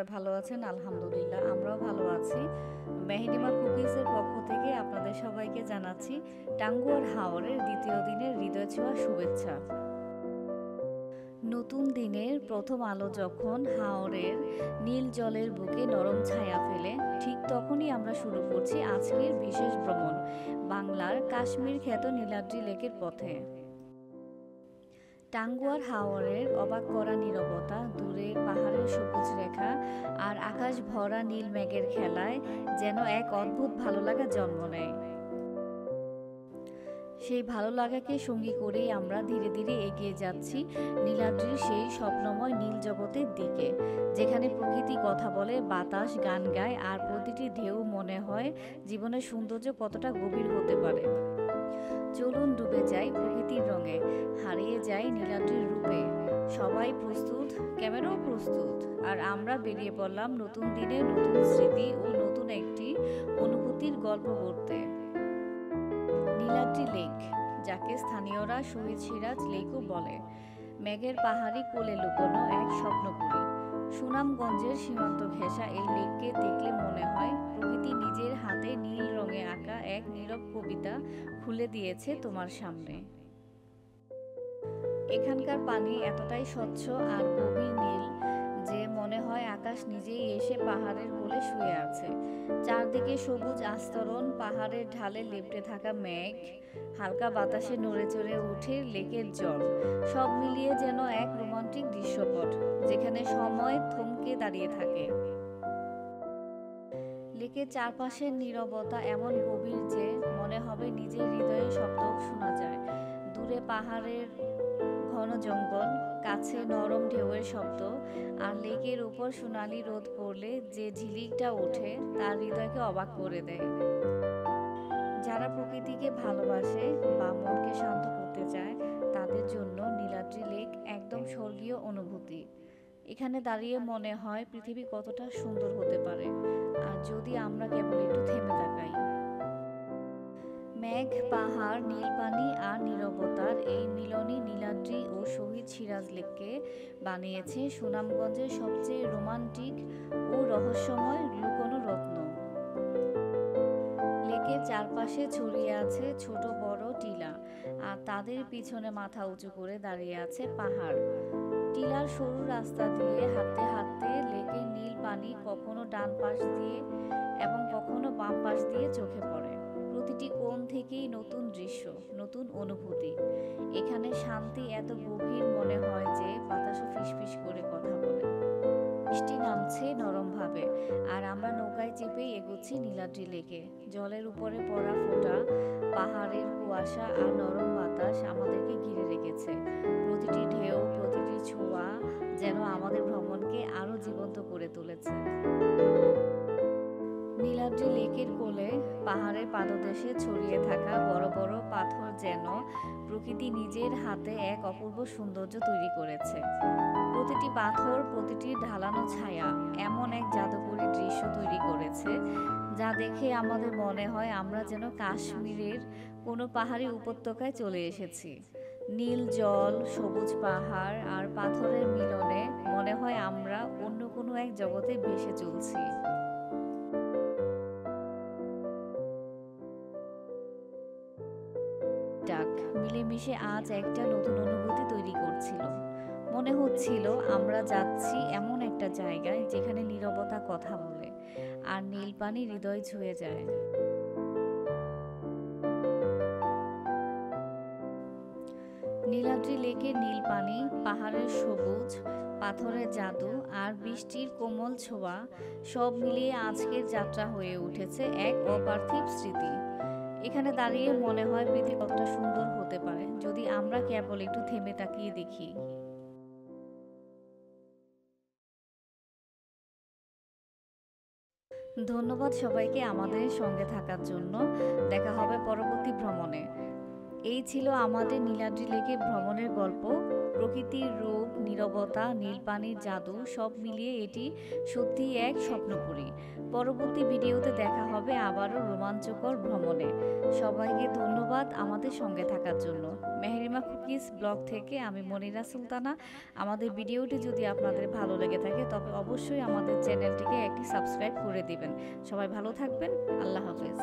সবাই ভালো আছেন? আলহামদুলিল্লাহ আমরাও ভালো আছি। মেহেদিমা কুকিজের পক্ষ থেকে আপনাদের সবাইকে জানাচ্ছি টাঙ্গুয়ার হাওরের দ্বিতীয় দিনের হৃদয় ছোঁয়া শুভেচ্ছা। নতুন দিনের প্রথম আলো যখন হাওরের নীল জলের বুকে নরম ছায়া ফেলে, ঠিক তখনই আমরা শুরু করছি আজকের বিশেষ ভ্রমণ বাংলার কাশ্মীর খ্যাত নীলাদ্রি লেকের পথে। টাঙ্গুয়ার হাওরের অবাক করা নীরবতা, দূরে পাহাড়ের সবুজ রেখা আর আকাশ ভরা নীল মেঘের খেলায় যেন এক অদ্ভুত ভালো লাগা জন্ম নেয়। সেই ভালো লাগাকে সঙ্গী করেই আমরা ধীরে ধীরে এগিয়ে যাচ্ছি নীলাদ্রির সেই স্বপ্নময় নীল জগতের দিকে, যেখানে প্রকৃতি কথা বলে, বাতাস গান গায় আর প্রতিটি ঢেউ মনে হয় জীবনের সৌন্দর্য কতটা গভীর হতে পারে। চলুন ডুবে যাই প্রকৃতির রঙে, হারিয়ে যাই নীলাদ্রির রূপে। সবাই প্রস্তুত, ক্যামেরাও প্রস্তুত, আর আমরা বেরিয়ে পড়লাম নতুন দিনে নতুন স্মৃতি ও নতুন একটি অনুভূতির গল্প করতে। নীলাদ্রি লেক, যাকে স্থানীয়রা শহীদ সিরাজ লেকও বলে, মেঘের পাহাড়ি কোলে লুকোনো এক স্বপ্নপুরী। সুনামগঞ্জের সীমান্ত ঘেঁষা এই লেককে দেখলে মনে হয় প্রকৃতি নিজের হাতে নীল রঙে আঁকা এক নীরব কবিতা খুলে দিয়েছে তোমার সামনে। এখানকার পানি এতটাই স্বচ্ছ আর গভীর নীল যে মনে হয় আকাশ নিজেই এসে পাহাড়ের কোলে শুয়ে আছে। চারদিকে সবুজ আস্তরণ, পাহাড়ের ঢালে লেপ্টে থাকা মেঘ, হালকা বাতাসে নড়ে চড়ে ওঠে লেকের জল, সব মিলিয়ে যেন এক রোমান্টিক দৃশ্যপট, যেখানে সময় থমকে দাঁড়িয়ে থাকে। লেকের চারপাশের নীরবতা এমন গভীর যে মনে হবে নিজের হৃদয়ে শব্দ শোনা যায়। দূরে পাহাড়ের ঘন জঙ্গল, কাছে নরম ঢেউয়ের শব্দ, আর লেকের উপর সোনালি রোদ পড়লে যে ঝিলিকটা ওঠে তার হৃদয়কে অবাক করে দেয়। যারা প্রকৃতিকে ভালোবাসে বা মনকে শান্ত করতে চায়, তাদের জন্য নীলাদ্রি লেক একদম স্বর্গীয় অনুভূতি। এখানে দাঁড়িয়ে মনে হয় পৃথিবী কতটা সুন্দর হতে পারে আর যদি আমরা কেবল একটু থেমে তাকাই। মেঘ, পাহাড়, নীল পানি আর নীরবতার এই মিলনই নীলাদ্রি ও শহীদ সিরাজ লেককে বানিয়েছে সুনামগঞ্জের সবচেয়ে রোমান্টিক ও রহস্যময় লুকোনো রত্ন। লেকের চারপাশে ছড়িয়ে আছে ছোট বড় টিলা, আর তাদের পিছনে মাথা উঁচু করে দাঁড়িয়ে আছে পাহাড়। টিলার সরু রাস্তা দিয়ে হাঁটতে হাঁটতে লেকের নীল পানি কখনো ডান পাশ দিয়ে এবং কখনো বাম পাশ দিয়ে চোখে পড়ে। প্রতিটি কোণ থেকেই নতুন দৃশ্য, নতুন অনুভূতি। এখানে শান্তি এত গভীর মনে হয় যে বাতাসও ফিসফিস করে কথা বলে। বৃষ্টি নামছে নরমভাবে আর আমরা নৌকায় চেপেই এগোচ্ছি নীলাদ্রি লেকে। জলের উপরে পড়া ফোঁটা, পাহাড়ের কুয়াশা আর নরম বাতাস আমাদেরকে ঘিরে রেখেছে। প্রতিটি ঢেউ, প্রতিটি ছোঁয়া যেন আমাদের ভ্রমণকে আরো জীবন্ত করে তুলেছে। নীলাদ্রি লেকের কোলে পাহাড়ের পাদদেশে ছড়িয়ে থাকা বড় বড় পাথর যেন প্রকৃতি নিজের হাতে এক অপূর্ব সৌন্দর্য তৈরি করেছে। প্রতিটি পাথর, প্রতিটি ঢালানো ছায়া এমন এক জাদুকরী দৃশ্য তৈরি করেছে যা দেখে আমাদের মনে হয় আমরা যেন কাশ্মীরের কোনো পাহাড়ি উপত্যকায় চলে এসেছি। নীল জল, সবুজ পাহাড় আর পাথরের মিলনে মনে হয় আমরা অন্য কোনো এক জগতে ভেসে চলছি। ডাক মিলেমিশে আজ একটা নতুন অনুভূতি তৈরি করছিল। মনে হচ্ছিল আমরা যাচ্ছি এমন একটা জায়গায় যেখানে নীরবতা কথা বলে আর নীল পানি হৃদয় ছুঁয়ে যায়। নীলাদ্রি লেকের নীল পানি, পাহাড়ের সবুজ, পাথরের জাদু আর বৃষ্টির কোমল ছোঁয়া সব মিলিয়ে আজকের যাত্রা হয়ে উঠেছে এক অপার্থিব স্মৃতি। এখানে দাঁড়িয়ে মনে হয় পৃথিবী কতটা সুন্দর হতে পারে যদি আমরা কেবল একটু থেমে তাকিয়ে দেখি। ধন্যবাদ সবাইকে আমাদের সঙ্গে থাকার জন্য। দেখা হবে পরবর্তী ভ্রমণে। এই ছিল আমাদের নীলাদ্রি লেকে ভ্রমণের গল্প। প্রকৃতির রূপ, নীরবতা, নীল পানির জাদু সব মিলিয়ে এটি সত্যিই এক স্বপ্নপুরী। পরবর্তী ভিডিওতে দেখা হবে আবারও রোমাঞ্চকর ভ্রমণে। সবাইকে ধন্যবাদ আমাদের সঙ্গে থাকার জন্য। মেহেরিমা কুকিজ ব্লগ থেকে আমি মনিরা সুলতানা। আমাদের ভিডিওটি যদি আপনাদের ভালো লেগে থাকে তবে অবশ্যই আমাদের চ্যানেলটিকে একটি সাবস্ক্রাইব করে দিবেন। সবাই ভালো থাকবেন। আল্লাহ হাফেজ।